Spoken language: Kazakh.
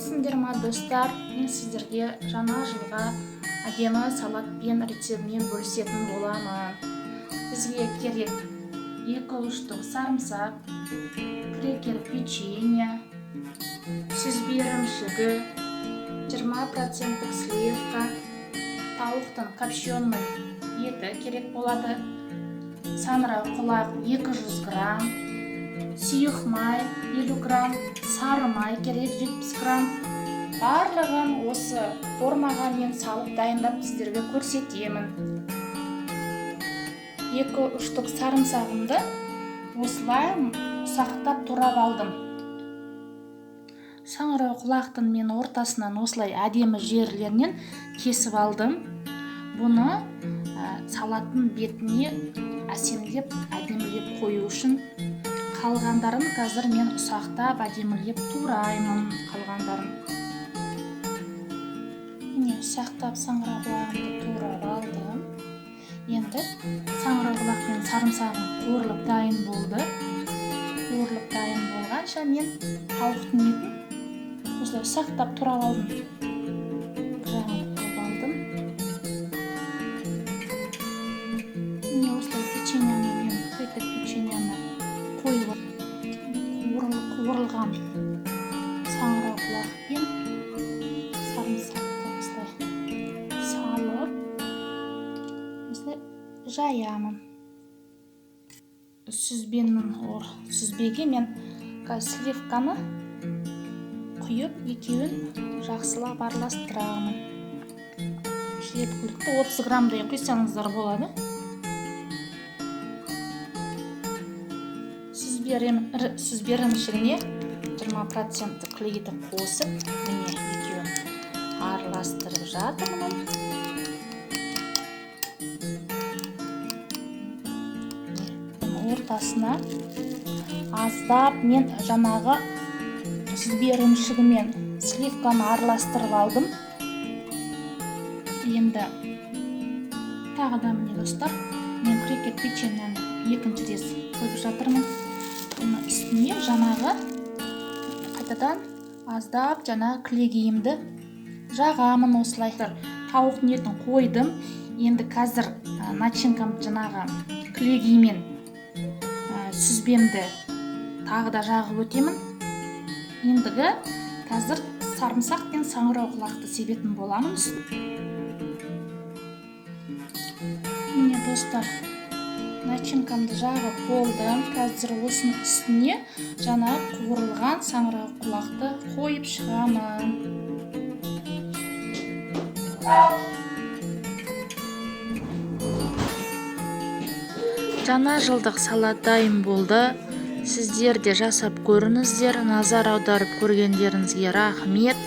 Армысыңдар ма достар? Мен сіздерге жаңа жылға әдемі салатпен рецептімен бөлісетін боламын. Бізге керек 2-3 штук сарымсақ, крекер печенье, сүзбе ірімшігі, 20% сливка, тауықтың копченый еті керек болады, саңырау құлақ 200 грамм, сұйық май 50 грамм, сары май керек 70 грамм. Барлығын осы формаға мен салып дайындап сіздерге көрсетемін. 2-3 штук сарымсағымды осылай ұсақтап турап алдым. Саңырау құлақтың мен ортасынан осылай әдемі жерлерінен кесіп алдым. Бұны салаттың бетіне әсемдеп, әдемілеп қою үшін қалғандарын қазір мен ұсақтап әдемілеп тураймын. Қалғандарын ұсақтап саңырау құлағымды турап алдым. Енді саңырау құлақ пен сарымсағым қуырылып дайын болды. Қуырылып дайын болғанша мен тауықтың етін осылай ұсақтап турап алдым. Жағын қойып алдым. Осылай печеньені мен крекер печеньені қойып қуырылған саңырау құлақ пен сарымсақты осылай салып осылай жаямын. Сүзбеге мен сливканы құйып екеуін жақсылап араластырамын. Жеткілікті 30 граммдай құйсаңыздар болады. Сүзбе ірімшігіне 20% клейді қосып, міне екеуін араластырып жатырмын. Ортасына аздап мен жаңағы сүзбе ірімшігі мен сливканы араластырып алдым. Енді тағы да міне достар, мен крекер печеньені екінші рет қойып жатырмын. Оны үстіне жаңағы қайтадан аздап жаңағы кілегейімді жағамын осылай. Тауықтың етін қойдым. Енді қазір начинкам жаңағы кілегеймен сүзбемді тағы да жағып өтемін. Ендігі қазір сарымсақ пен саңырау құлақты себетін боламын. Міне достар, начинкамды жағып болдым. Қазір осының үстіне жаңа қуырылған саңырау құлақты қойып шығамын. Жаңа жылдық салат дайын болды. Сіздер де жасап көріңіздер. Назар аударып көргендеріңізге рахмет.